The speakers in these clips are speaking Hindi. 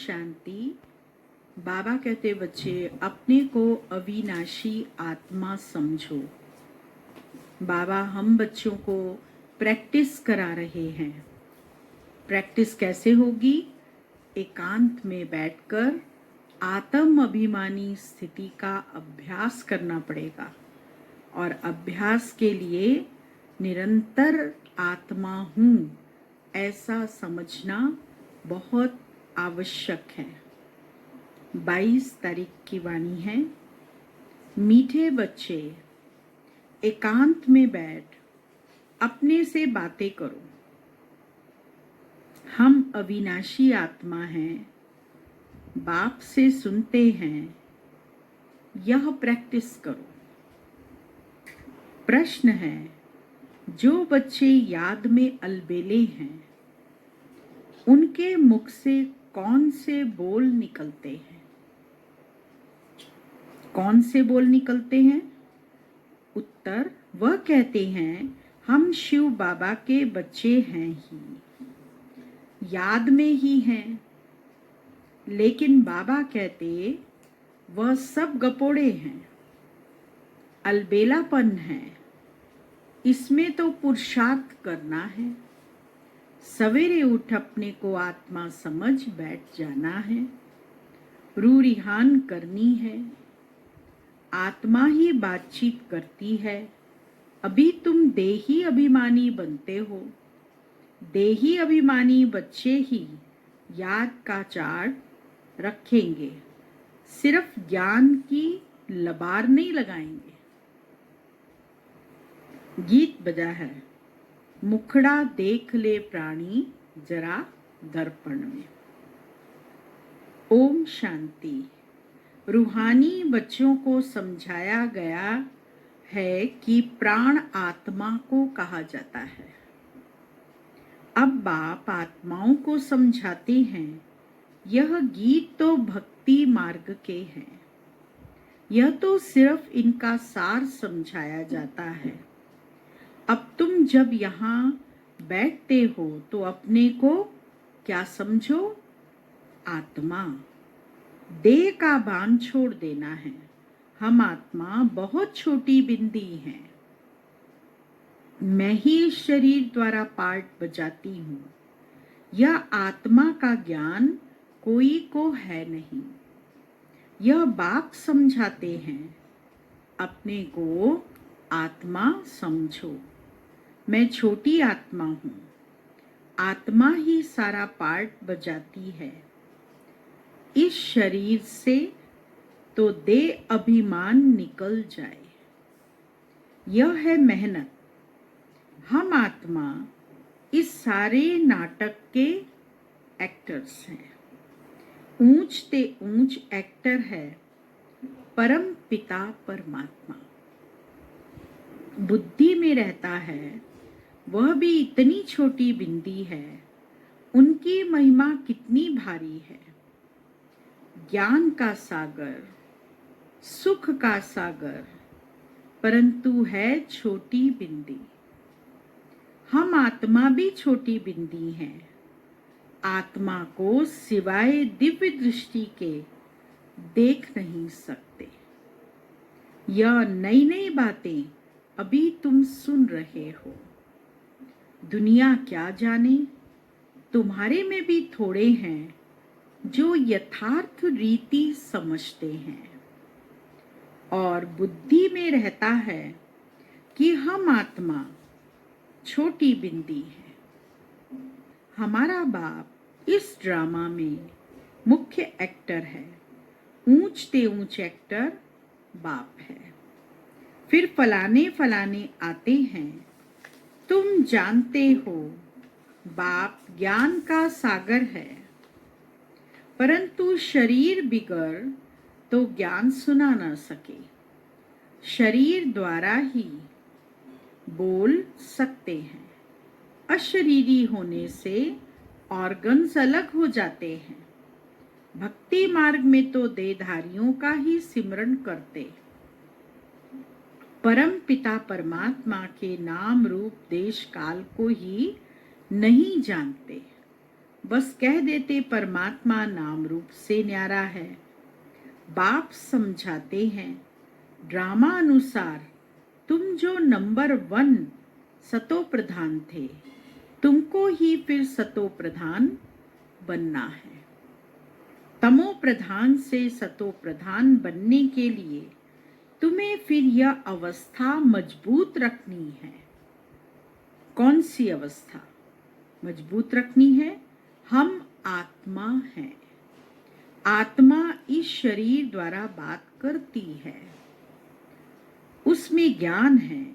शांति। बाबा कहते बच्चे अपने को अविनाशी आत्मा समझो। बाबा हम बच्चों को प्रैक्टिस करा रहे हैं। प्रैक्टिस कैसे होगी? एकांत में बैठकर आत्म अभिमानी स्थिति का अभ्यास करना पड़ेगा और अभ्यास के लिए निरंतर आत्मा हूँ ऐसा समझना बहुत आवश्यक है। 22 तारीख की वाणी है। मीठे बच्चे एकांत में बैठ अपने से बातें करो। हम अविनाशी आत्मा हैं, बाप से सुनते हैं, यह प्रैक्टिस करो। प्रश्न है, जो बच्चे याद में अलबेले हैं उनके मुख से कौन से बोल निकलते हैं? कौन से बोल निकलते हैं? उत्तर, वह कहते हैं हम शिव बाबा के बच्चे हैं ही, याद में ही हैं। लेकिन बाबा कहते वह सब गपोड़े हैं, अलबेलापन है, इसमें तो पुरुषार्थ करना है। सवेरे उठ अपने को आत्मा समझ बैठ जाना है, रू रिहान करनी है। आत्मा ही बातचीत करती है। अभी तुम देही अभिमानी बनते हो। देही अभिमानी बच्चे ही याद का चार्ट रखेंगे, सिर्फ ज्ञान की लबार नहीं लगाएंगे। गीत बजा है, मुखड़ा देख ले प्राणी जरा दर्पण में। ओम शांति। रूहानी बच्चों को समझाया गया है कि प्राण आत्मा को कहा जाता है। अब बाप आत्माओं को समझाते हैं, यह गीत तो भक्ति मार्ग के हैं। यह तो सिर्फ इनका सार समझाया जाता है। अब तुम जब यहाँ बैठते हो तो अपने को क्या समझो? आत्मा। देह का भान छोड़ देना है। हम आत्मा बहुत छोटी बिंदी हैं। मैं ही इस शरीर द्वारा पार्ट बजाती हूँ। यह आत्मा का ज्ञान कोई को है नहीं। यह बाप समझाते हैं, अपने को आत्मा समझो। मैं छोटी आत्मा हूँ। आत्मा ही सारा पार्ट बजाती है। इस शरीर से तो देह अभिमान निकल जाए, यह है मेहनत। हम आत्मा इस सारे नाटक के एक्टर्स हैं। ऊंच ते ऊंच एक्टर है परम पिता परमात्मा। बुद्धि में रहता है, वह भी इतनी छोटी बिंदी है। उनकी महिमा कितनी भारी है। ज्ञान का सागर, सुख का सागर, परंतु है छोटी बिंदी। हम आत्मा भी छोटी बिंदी हैं। आत्मा को सिवाय दिव्य दृष्टि के देख नहीं सकते। यह नई नई बातें अभी तुम सुन रहे हो। दुनिया क्या जाने, तुम्हारे में भी थोड़े हैं जो यथार्थ रीति समझते हैं और बुद्धि में रहता है कि हम आत्मा छोटी बिंदी है। हमारा बाप इस ड्रामा में मुख्य एक्टर है। ऊंच ते ऊंच एक्टर बाप है। फिर फलाने फलाने आते हैं। तुम जानते हो बाप ज्ञान का सागर है, परंतु शरीर बिगड़ तो ज्ञान सुना न सके। शरीर द्वारा ही बोल सकते हैं। अशरीरी होने से ऑर्गन्स अलग हो जाते हैं। भक्ति मार्ग में तो देहधारियों का ही सिमरन करते। परम पिता परमात्मा के नाम रूप देश काल को ही नहीं जानते। बस कह देते परमात्मा नाम रूप से न्यारा है। बाप समझाते हैं ड्रामा अनुसार, तुम जो नंबर 1 सतो प्रधान थे, तुमको ही फिर सतो प्रधान बनना है। तमो प्रधान से सतो प्रधान बनने के लिए तुम्हें फिर यह अवस्था मजबूत रखनी है। कौन सी अवस्था मजबूत रखनी है? हम आत्मा हैं। आत्मा इस शरीर द्वारा बात करती है, उसमें ज्ञान है।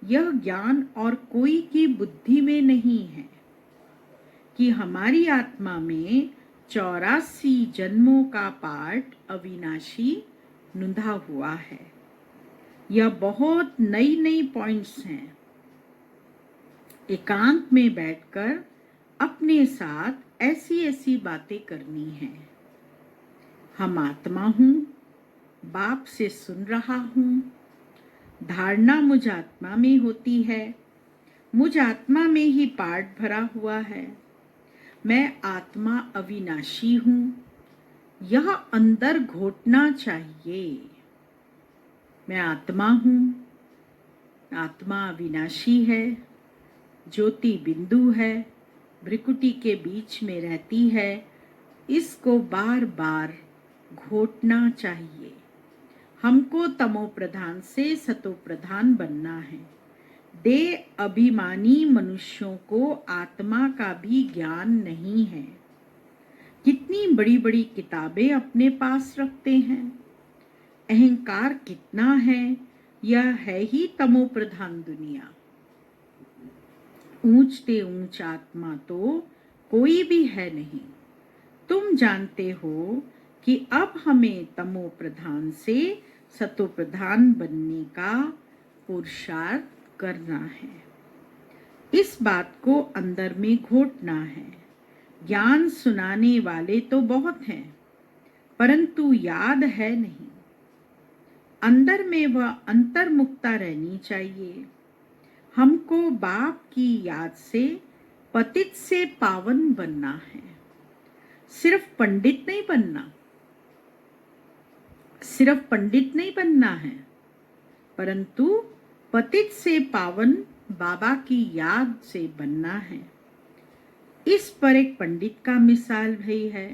यह ज्ञान और कोई की बुद्धि में नहीं है कि हमारी आत्मा में 84 जन्मों का पाठ अविनाशी नुंधा हुआ है। यह बहुत नई नई पॉइंट्स हैं। एकांत में बैठकर अपने साथ ऐसी ऐसी बातें करनी हैं। हम आत्मा हूँ, बाप से सुन रहा हूँ। धारणा मुझ आत्मा में होती है, मुझ आत्मा में ही पाठ भरा हुआ है। मैं आत्मा अविनाशी हूँ, यह अंदर घोटना चाहिए। मैं आत्मा हूँ, आत्मा अविनाशी है, ज्योति बिंदु है, भ्रिकुटी के बीच में रहती है। इसको बार बार घोटना चाहिए। हमको तमो प्रधान से सतो प्रधान बनना है। देह अभिमानी मनुष्यों को आत्मा का भी ज्ञान नहीं है। कितनी बड़ी बड़ी किताबें अपने पास रखते हैं। अहंकार कितना है, यह है ही तमो प्रधान दुनिया। ऊंचते ऊंच आत्मा तो कोई भी है नहीं। तुम जानते हो कि अब हमें तमो प्रधान से सतो प्रधान बनने का पुरुषार्थ करना है। इस बात को अंदर में घोटना है। ज्ञान सुनाने वाले तो बहुत हैं, परंतु याद है नहीं। अंदर में वह अंतर्मुखता रहनी चाहिए। हमको बाप की याद से पतित से पावन बनना है। सिर्फ पंडित नहीं बनना, सिर्फ पंडित नहीं बनना है, परंतु पतित से पावन बाबा की याद से बनना है। इस पर एक पंडित का मिसाल भी है।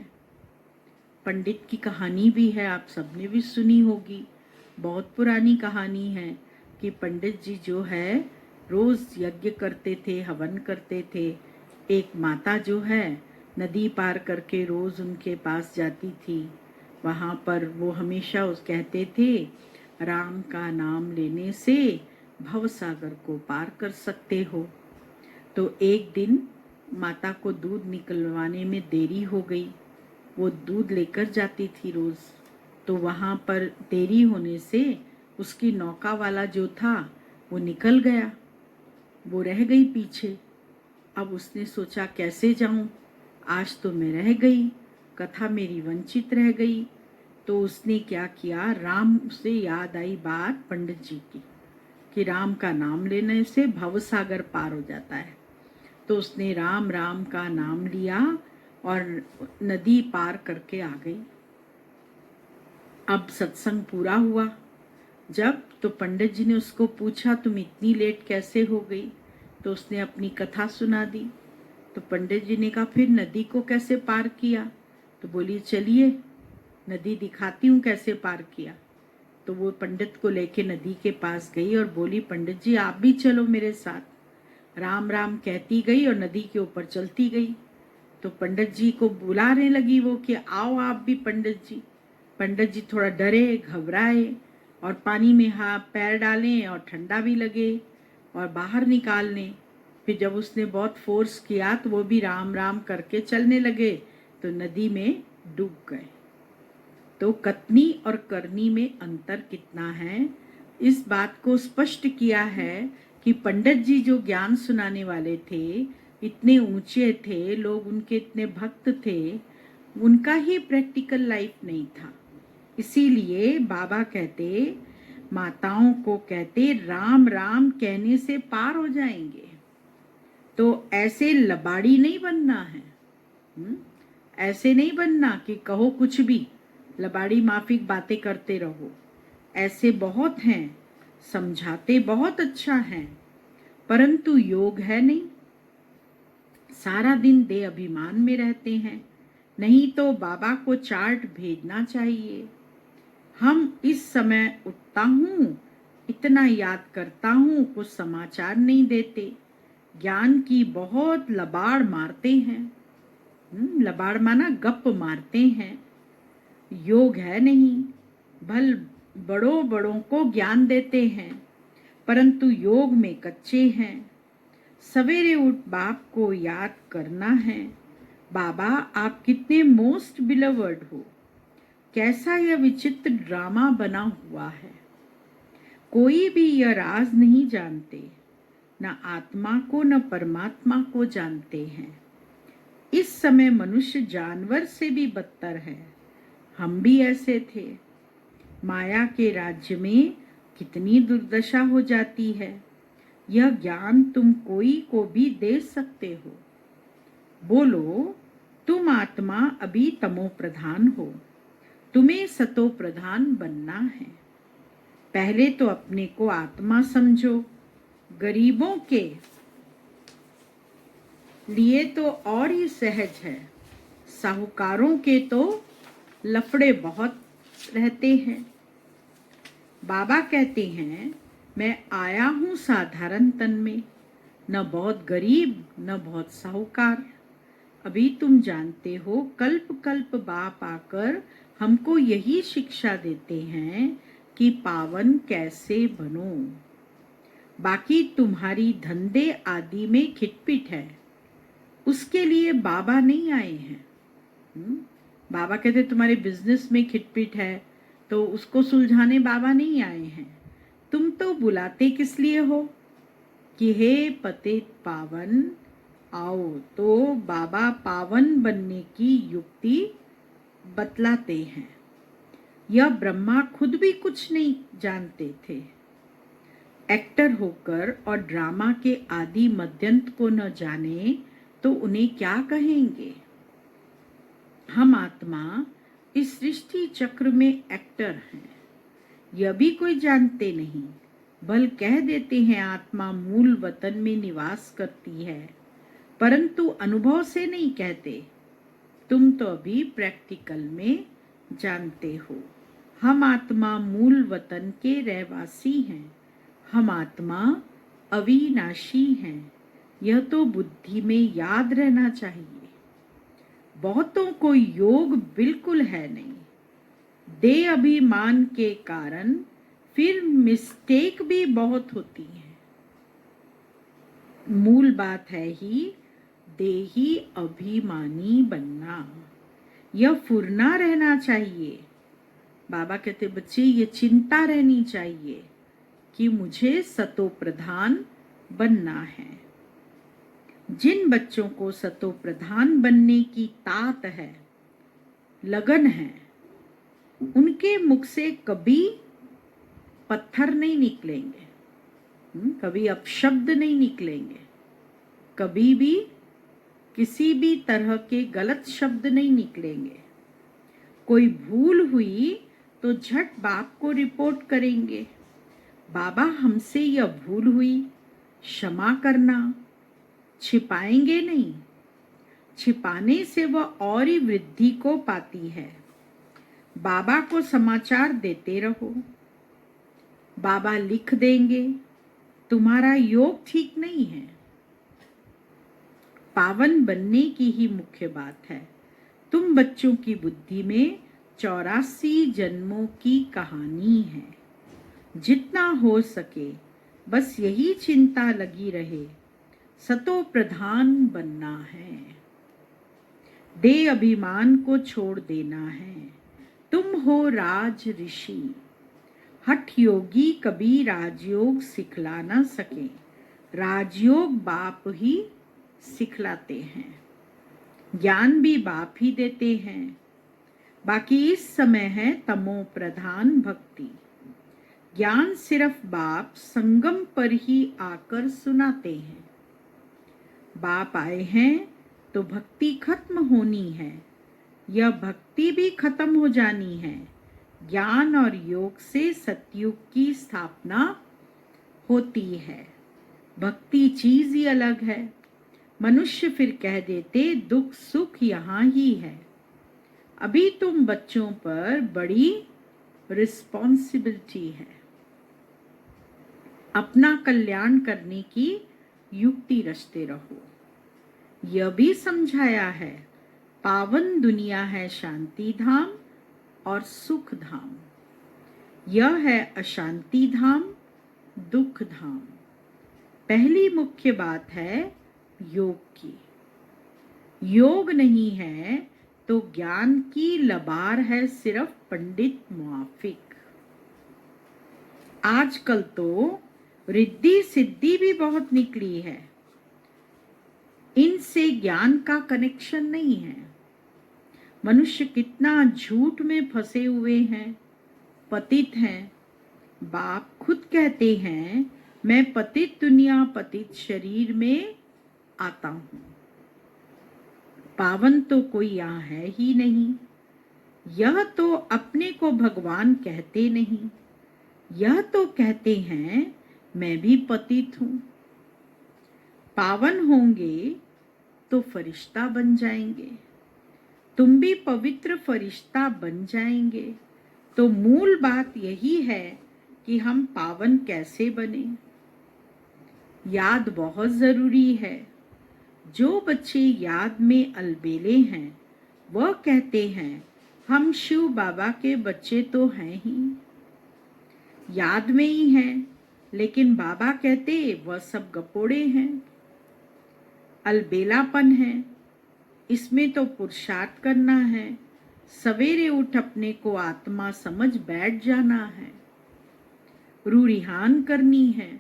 पंडित की कहानी भी है, आप सबने भी सुनी होगी। बहुत पुरानी कहानी है कि पंडित जी जो है रोज यज्ञ करते थे, हवन करते थे। एक माता जो है नदी पार करके रोज उनके पास जाती थी। वहाँ पर वो हमेशा उस कहते थे, राम का नाम लेने से भव सागर को पार कर सकते हो। तो एक दिन माता को दूध निकलवाने में देरी हो गई। वो दूध लेकर जाती थी रोज, तो वहाँ पर देरी होने से उसकी नौका वाला जो था वो निकल गया, वो रह गई पीछे। अब उसने सोचा कैसे जाऊं, आज तो मैं रह गई, कथा मेरी वंचित रह गई। तो उसने क्या किया, राम से याद आई बात पंडित जी की कि राम का नाम लेने से भवसागर पार हो जाता है। तो उसने राम राम का नाम लिया और नदी पार करके आ गई। अब सत्संग पूरा हुआ जब, तो पंडित जी ने उसको पूछा तुम इतनी लेट कैसे हो गई? तो उसने अपनी कथा सुना दी। तो पंडित जी ने कहा फिर नदी को कैसे पार किया? तो बोली चलिए नदी दिखाती हूँ कैसे पार किया। तो वो पंडित को लेके नदी के पास गई और बोली पंडित जी आप भी चलो मेरे साथ। राम राम कहती गई और नदी के ऊपर चलती गई। तो पंडित जी को बुलाने लगी वो कि आओ आप भी पंडित जी। पंडित जी थोड़ा डरे घबराए और पानी में हाथ पैर डालें और ठंडा भी लगे और बाहर निकालने। फिर जब उसने बहुत फोर्स किया तो वो भी राम राम करके चलने लगे, तो नदी में डूब गए। तो कथनी और करनी में अंतर कितना है, इस बात को स्पष्ट किया है कि पंडित जी जो ज्ञान सुनाने वाले थे, इतने ऊंचे थे, लोग उनके इतने भक्त थे, उनका ही प्रैक्टिकल लाइफ नहीं था। इसीलिए बाबा कहते, माताओं को कहते राम राम कहने से पार हो जाएंगे। तो ऐसे लबाड़ी नहीं बनना है, ऐसे नहीं बनना कि कहो कुछ भी, लबाड़ी माफिक बातें करते रहो। ऐसे बहुत हैं, समझाते बहुत अच्छा है, परंतु योग है नहीं। सारा दिन दे अभिमान में रहते हैं। नहीं तो बाबा को चार्ट भेजना चाहिए। हम इस समय उठता हूँ, इतना याद करता हूँ, कुछ समाचार नहीं देते। ज्ञान की बहुत लबाड़ मारते हैं। लबाड़ माना गप मारते हैं। योग है नहीं। भल बड़ों बड़ों को ज्ञान देते हैं, परंतु योग में कच्चे हैं। सवेरे उठ बाप को याद करना है। बाबा आप कितने मोस्ट बिलवर्ड हो। कैसा यह विचित्र ड्रामा बना हुआ है। कोई भी यह राज नहीं जानते, न आत्मा को न परमात्मा को जानते हैं। इस समय मनुष्य जानवर से भी बदतर है। हम भी ऐसे थे। माया के राज्य में कितनी दुर्दशा हो जाती है। यह ज्ञान तुम कोई को भी दे सकते हो। बोलो, तुम आत्मा अभी तमो प्रधान हो, तुम्हें सतो प्रधान बनना है। पहले तो अपने को आत्मा समझो। गरीबों के लिए तो और ही सहज है। साहूकारों के तो लफड़े बहुत रहते हैं। बाबा कहते हैं मैं आया हूँ साधारण तन में, न बहुत गरीब न बहुत साहूकार। अभी तुम जानते हो, कल्प कल्प बाप आकर हमको यही शिक्षा देते हैं कि पावन कैसे बनो। बाकी तुम्हारी धंधे आदि में खिटपिट है, उसके लिए बाबा नहीं आए हैं। बाबा कहते तुम्हारे बिजनेस में खिटपिट है, तो उसको सुलझाने बाबा नहीं आए हैं। तुम तो बुलाते किस लिए हो कि हे पतित पावन आओ। तो बाबा पावन बनने की युक्ति बतलाते हैं। यह ब्रह्मा खुद भी कुछ नहीं जानते थे। एक्टर होकर और ड्रामा के आदि मध्यंत को न जाने तो उन्हें क्या कहेंगे। हम आत्मा इस सृष्टि चक्र में एक्टर हैं, यह भी कोई जानते नहीं। बल कह देते हैं आत्मा मूल वतन में निवास करती है, परंतु अनुभव से नहीं कहते। तुम तो अभी प्रैक्टिकल में जानते हो। हम आत्मा मूल वतन के रहवासी हैं। हम आत्मा अविनाशी हैं। यह तो बुद्धि में याद रहना चाहिए। बहुतों को योग बिल्कुल है नहीं। दे अभिमान के कारण फिर मिस्टेक भी बहुत होती है। मूल बात है ही देही अभिमानी बनना। यह फुरना रहना चाहिए। बाबा कहते बच्चे ये चिंता रहनी चाहिए कि मुझे सतो प्रधान बनना है। जिन बच्चों को सतो प्रधान बनने की तात है, लगन है, उनके मुख से कभी पत्थर नहीं निकलेंगे, कभी अपशब्द नहीं निकलेंगे, कभी भी किसी भी तरह के गलत शब्द नहीं निकलेंगे। कोई भूल हुई तो झट बाप को रिपोर्ट करेंगे, बाबा हमसे यह भूल हुई, क्षमा करना। छिपाएंगे नहीं। छिपाने से वह और ही वृद्धि को पाती है। बाबा को समाचार देते रहो। बाबा लिख देंगे तुम्हारा योग ठीक नहीं है। पावन बनने की ही मुख्य बात है। तुम बच्चों की बुद्धि में 84 जन्मों की कहानी है। जितना हो सके बस यही चिंता लगी रहे, सतो प्रधान बनना है। दे अभिमान को छोड़ देना है। तुम हो राज ऋषि। हठ योगी कभी राजयोग सिखला न सके, राजयोग बाप ही सिखलाते हैं। ज्ञान भी बाप ही देते हैं। बाकी इस समय है तमो प्रधान भक्ति। ज्ञान सिर्फ बाप संगम पर ही आकर सुनाते हैं। बाप आए हैं तो भक्ति खत्म होनी है, यह भक्ति भी खत्म हो जानी है। ज्ञान और योग से सतयुग की स्थापना होती है। भक्ति चीज ही अलग है। मनुष्य फिर कह देते दुख सुख यहाँ ही है। अभी तुम बच्चों पर बड़ी रिस्पॉन्सिबिलिटी है। अपना कल्याण करने की युक्ति रचते रहो। यह भी समझाया है, पावन दुनिया है शांति धाम और सुख धाम। यह है अशांति धाम, दुख धाम। पहली मुख्य बात है योग की। योग नहीं है तो ज्ञान की लबार है सिर्फ पंडित मुआफिक। आजकल तो रिद्धि सिद्धि भी बहुत निकली है, इनसे ज्ञान का कनेक्शन नहीं है। मनुष्य कितना झूठ में फंसे हुए हैं, पतित हैं। बाप खुद कहते हैं, मैं पतित दुनिया पतित शरीर में आता हूं। पावन तो कोई यहाँ है ही नहीं। यह तो अपने को भगवान कहते नहीं, यह तो कहते हैं मैं भी पतित हूं। पावन होंगे तो फरिश्ता बन जाएंगे, तुम भी पवित्र फरिश्ता बन जाएंगे। तो मूल बात यही है कि हम पावन कैसे बने। याद बहुत जरूरी है। जो बच्चे याद में अलबेले हैं वह कहते हैं हम शिव बाबा के बच्चे तो हैं ही, याद में ही हैं, लेकिन बाबा कहते वह सब गपोड़े हैं, अलबेलापन है। इसमें तो पुरुषार्थ करना है, सवेरे उठ अपने को आत्मा समझ बैठ जाना है, रूरिहान करनी है।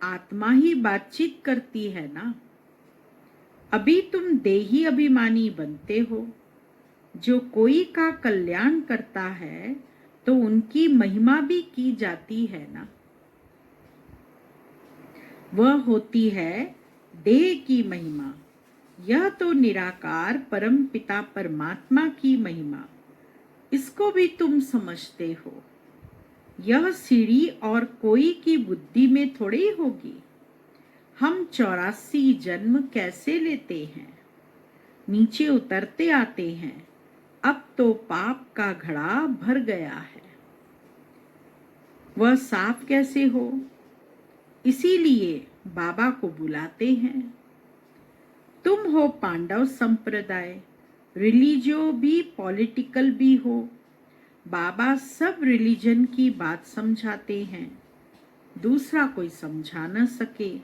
आत्मा ही बातचीत करती है ना। अभी तुम देही अभिमानी बनते हो। जो कोई का कल्याण करता है तो उनकी महिमा भी की जाती है ना। वह होती है देह की महिमा। यह तो निराकार परम पिता परमात्मा की महिमा, इसको भी तुम समझते हो। यह सीढ़ी और कोई की बुद्धि में थोड़ी होगी। हम 84 जन्म कैसे लेते हैं, नीचे उतरते आते हैं। अब तो पाप का घड़ा भर गया है, वह साफ कैसे हो। इसीलिए बाबा को बुलाते हैं। तुम हो पांडव संप्रदाय, रिलीजियो भी पॉलिटिकल भी हो। बाबा सब रिलीजन की बात समझाते हैं, दूसरा कोई समझा न सके।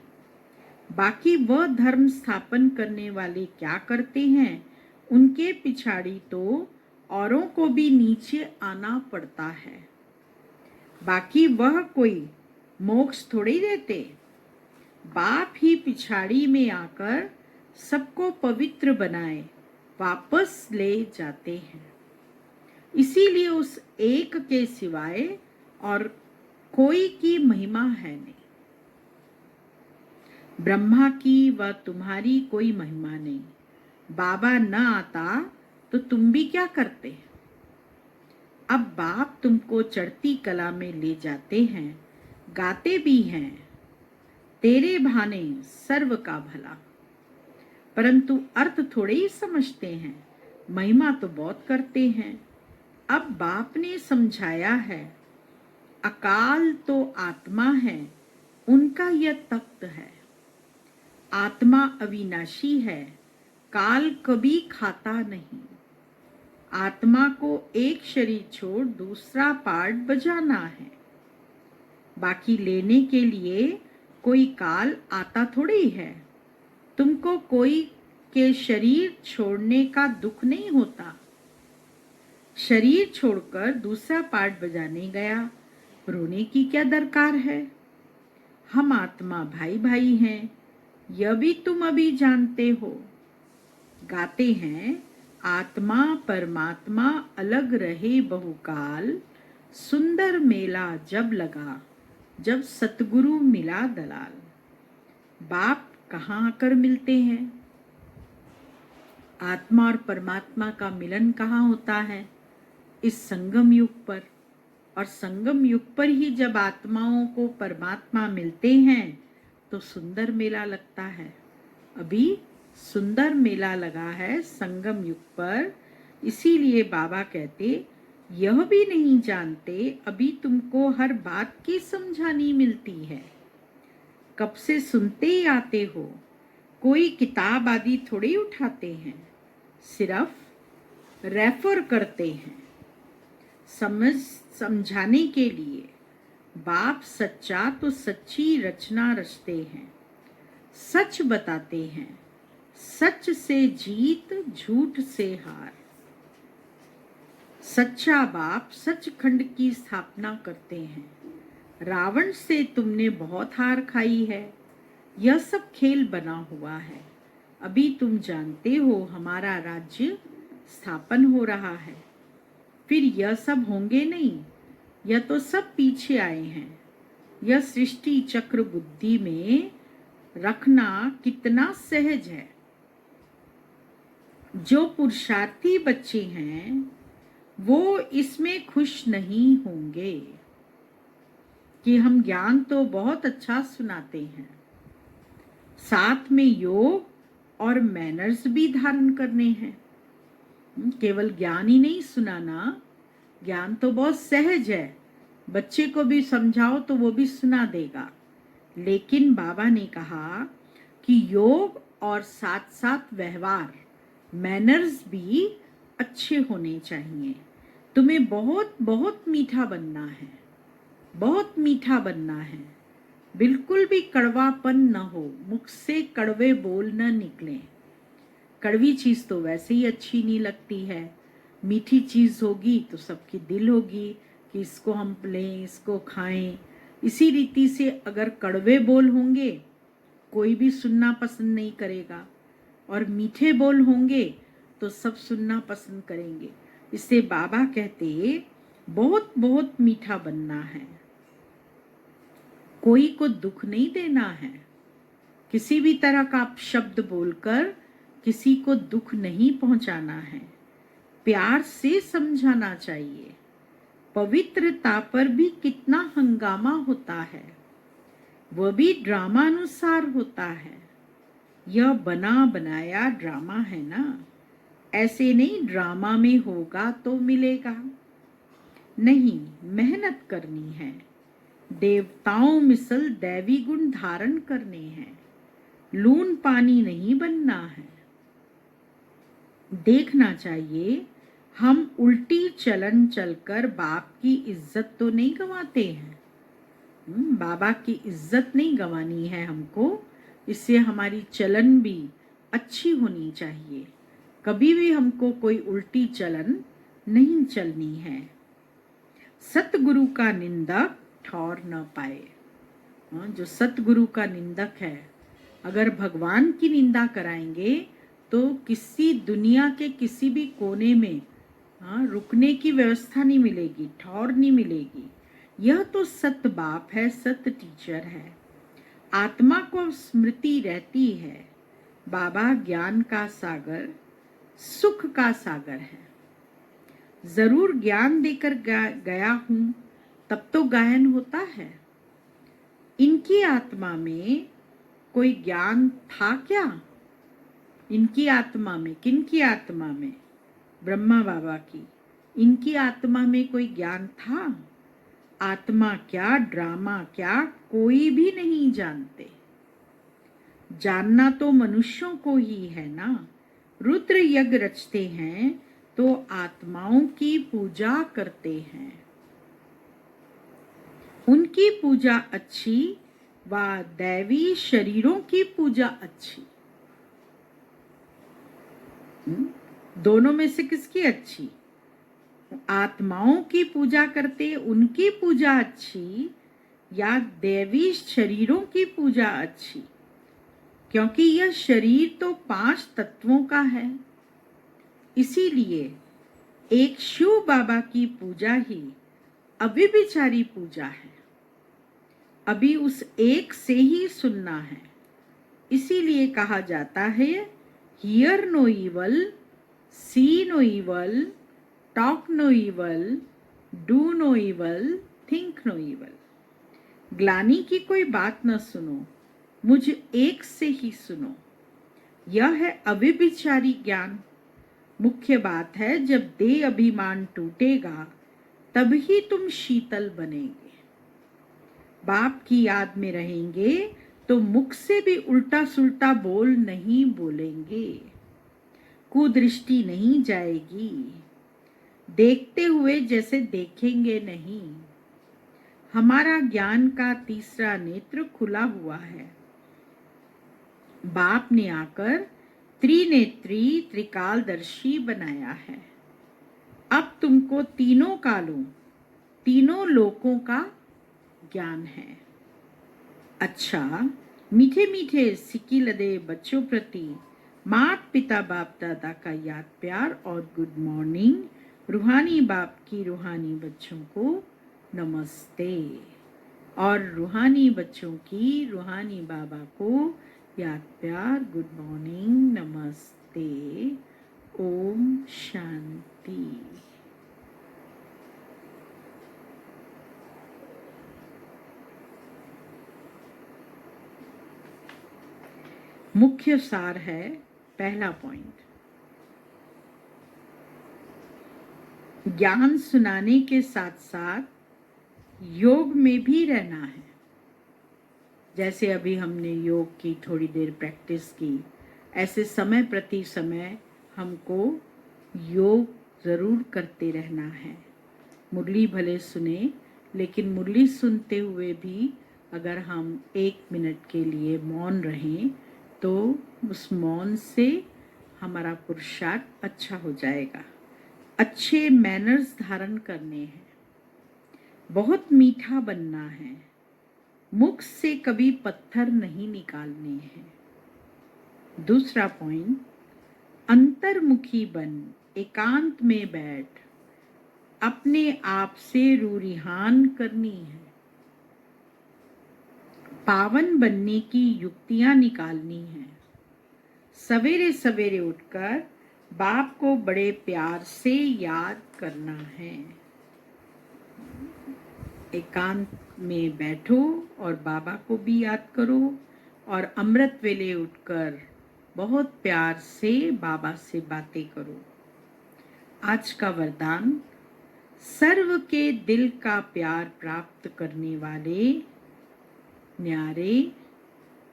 बाकी वह धर्म स्थापन करने वाले क्या करते हैं, उनके पिछाड़ी तो औरों को भी नीचे आना पड़ता है। बाकी वह कोई मोक्ष थोड़ी देते। बाप ही पिछाड़ी में आकर सबको पवित्र बनाए वापस ले जाते हैं। इसीलिए उस एक के सिवाय और कोई की महिमा है नहीं। ब्रह्मा की व तुम्हारी कोई महिमा नहीं। बाबा न आता तो तुम भी क्या करते। अब बाप तुमको चढ़ती कला में ले जाते हैं, गाते भी हैं तेरे भाने सर्व का भला, परंतु अर्थ थोड़े ही समझते हैं। महिमा तो बहुत करते हैं। अब बाप ने समझाया है, अकाल तो आत्मा है, उनका यह तख्त है। आत्मा अविनाशी है, काल कभी खाता नहीं। आत्मा को एक शरीर छोड़ दूसरा पार्ट बजाना है। बाकी लेने के लिए कोई काल आता थोड़ी है। तुमको कोई के शरीर छोड़ने का दुख नहीं होता। शरीर छोड़कर दूसरा पार्ट बजाने गया, रोने की क्या दरकार है। हम आत्मा भाई भाई हैं, यह भी तुम अभी जानते हो। गाते हैं, आत्मा परमात्मा अलग रहे बहुकाल, सुंदर मेला जब लगा, जब सतगुरु मिला दलाल। बाप कहाँ आकर मिलते हैं, आत्मा और परमात्मा का मिलन कहाँ होता है? इस संगम युग पर। और संगम युग पर ही जब आत्माओं को परमात्मा मिलते हैं तो सुंदर मेला लगता है। अभी सुंदर मेला लगा है संगम युग पर। इसीलिए बाबा कहते, यह भी नहीं जानते अभी तुमको हर बात की समझानी मिलती है। कब से सुनते ही आते हो, कोई किताब आदि थोड़ी उठाते हैं, सिर्फ रेफर करते हैं समझाने के लिए। बाप सच्चा तो सच्ची रचना रचते हैं, सच बताते हैं, सच से जीत झूठ से हार। सच्चा बाप सचखंड की स्थापना करते हैं। रावण से तुमने बहुत हार खाई है, यह सब खेल बना हुआ है। अभी तुम जानते हो हमारा राज्य स्थापन हो रहा है, फिर यह सब होंगे नहीं, यह तो सब पीछे आए हैं। यह सृष्टि चक्र बुद्धि में रखना कितना सहज है। जो पुरुषार्थी बच्चे हैं वो इसमें खुश नहीं होंगे कि हम ज्ञान तो बहुत अच्छा सुनाते हैं, साथ में योग और मैनर्स भी धारण करने हैं। केवल ज्ञान ही नहीं सुनाना, ज्ञान तो बहुत सहज है, बच्चे को भी समझाओ तो वो भी सुना देगा। लेकिन बाबा ने कहा कि योग और साथ साथ व्यवहार, मैनर्स भी अच्छे होने चाहिए। तुम्हें बहुत बहुत मीठा बनना है, बहुत मीठा बनना है। बिल्कुल भी कड़वापन न हो, मुख से कड़वे बोल न निकले। कड़वी चीज तो वैसे ही अच्छी नहीं लगती है। मीठी चीज होगी तो सबकी दिल होगी कि इसको हम लें, इसको खाएं। इसी रीति से अगर कड़वे बोल होंगे कोई भी सुनना पसंद नहीं करेगा, और मीठे बोल होंगे तो सब सुनना पसंद करेंगे। इससे बाबा कहते बहुत बहुत मीठा बनना है, कोई को दुख नहीं देना है। किसी भी तरह का शब्द बोलकर किसी को दुख नहीं पहुंचाना है, प्यार से समझाना चाहिए। पवित्रता पर भी कितना हंगामा होता है, वह भी ड्रामा अनुसार होता है। यह बना बनाया ड्रामा है ना, ऐसे नहीं ड्रामा में होगा तो मिलेगा। नहीं, मेहनत करनी है, देवताओं मिसल दैवी गुण धारण करने हैं, लून पानी नहीं बनना है। देखना चाहिए हम उल्टी चलन चलकर बाप की इज्जत तो नहीं गंवाते हैं। बाबा की इज्जत नहीं गंवानी है हमको, इससे हमारी चलन भी अच्छी होनी चाहिए। कभी भी हमको कोई उल्टी चलन नहीं चलनी है। सतगुरु का निंदक ठौर न पाए। जो सतगुरु का निंदक है, अगर भगवान की निंदा कराएंगे तो किसी दुनिया के किसी भी कोने में रुकने की व्यवस्था नहीं मिलेगी, ठौर नहीं मिलेगी। यह तो सत बाप है, सत टीचर है। आत्मा को स्मृति रहती है। बाबा ज्ञान का सागर, सुख का सागर है। जरूर ज्ञान देकर गया हूं, तब तो गायन होता है। इनकी आत्मा में कोई ज्ञान था क्या? इनकी आत्मा में, किनकी आत्मा में? ब्रह्मा बाबा की। इनकी आत्मा में कोई ज्ञान था? आत्मा क्या, ड्रामा क्या, कोई भी नहीं जानते। जानना तो मनुष्यों को ही है ना। रुद्र यज्ञ रचते हैं तो आत्माओं की पूजा करते हैं। उनकी पूजा अच्छी व दैवी शरीरों की पूजा अच्छी। दोनों में से किसकी अच्छी? आत्माओं की पूजा करते उनकी पूजा अच्छी या दैवी शरीरों की पूजा अच्छी? क्योंकि यह शरीर तो 5 तत्वों का है। इसीलिए एक शिव बाबा की पूजा ही अव्यभिचारी पूजा है। अभी उस एक से ही सुनना है। इसीलिए कहा जाता है hear no evil, see no evil, talk no evil, do no evil, think no evil. ग्लानि की कोई बात न सुनो, मुझ एक से ही सुनो, यह है अविचारी ज्ञान। मुख्य बात है जब देह अभिमान टूटेगा तभी तुम शीतल बनेंगे। बाप की याद में रहेंगे तो मुख से भी उल्टा सुल्टा बोल नहीं बोलेंगे, कुदृष्टि नहीं जाएगी, देखते हुए जैसे देखेंगे नहीं। हमारा ज्ञान का तीसरा नेत्र खुला हुआ है। बाप ने आकर त्रिनेत्री त्रिकालदर्शी बनाया है। अब तुमको तीनों कालों तीनों लोकों का ज्ञान है। अच्छा, मीठे मीठे सिक्की लदे बच्चों प्रति मात पिता बाप दादा का याद प्यार और गुड मॉर्निंग। रूहानी बाप की रूहानी बच्चों को नमस्ते और रूहानी बच्चों की रूहानी बाबा को याद प्यार गुड मॉर्निंग नमस्ते। ओम शांति। मुख्य सार है, पहला पॉइंट, ज्ञान सुनाने के साथ साथ योग में भी रहना है। जैसे अभी हमने योग की थोड़ी देर प्रैक्टिस की, ऐसे समय प्रति समय हमको योग ज़रूर करते रहना है। मुरली भले सुने, लेकिन मुरली सुनते हुए भी अगर हम 1 मिनट के लिए मौन रहें तो उस मौन से हमारा पुरुषार्थ अच्छा हो जाएगा। अच्छे मैनर्स धारण करने हैं, बहुत मीठा बनना है, मुख से कभी पत्थर नहीं निकालने हैं। दूसरा पॉइंट, अंतर्मुखी बन एकांत में बैठ अपने आप से रूरिहान करनी है। पावन बनने की युक्तियां निकालनी है। सवेरे सवेरे उठकर बाप को बड़े प्यार से याद करना है। एकांत में बैठो और बाबा को भी याद करो और अमृत वेले उठकर बहुत प्यार से बाबा से बातें करो। आज का वरदान, सर्व के दिल का प्यार प्राप्त करने वाले न्यारे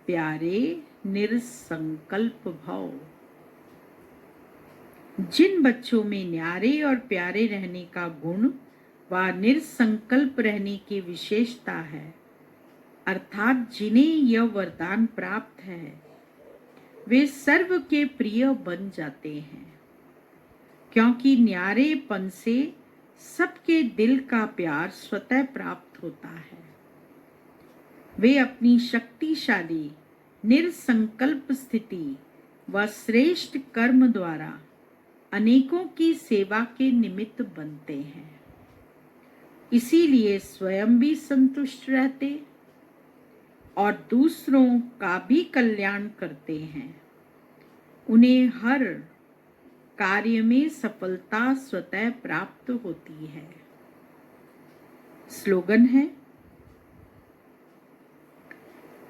प्यारे निरसंकल्प भव। जिन बच्चों में न्यारे और प्यारे रहने का गुण व निरसंकल्प रहने की विशेषता है, अर्थात जिन्हें यह वरदान प्राप्त है, वे सर्व के प्रिय बन जाते हैं, क्योंकि न्यारेपन से सबके दिल का प्यार स्वतः प्राप्त होता है। वे अपनी शक्तिशाली निरसंकल्प स्थिति व श्रेष्ठ कर्म द्वारा अनेकों की सेवा के निमित्त बनते हैं। इसीलिए स्वयं भी संतुष्ट रहते और दूसरों का भी कल्याण करते हैं। उन्हें हर कार्य में सफलता स्वतः प्राप्त होती है। स्लोगन है,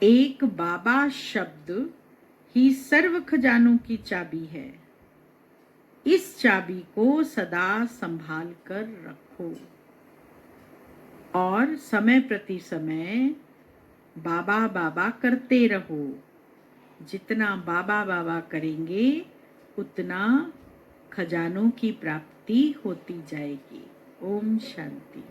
एक बाबा शब्द ही सर्व खजानों की चाबी है। इस चाबी को सदा संभाल कर रखो और समय प्रति समय बाबा बाबा करते रहो। जितना बाबा बाबा करेंगे उतना खजानों की प्राप्ति होती जाएगी। ओम शांति।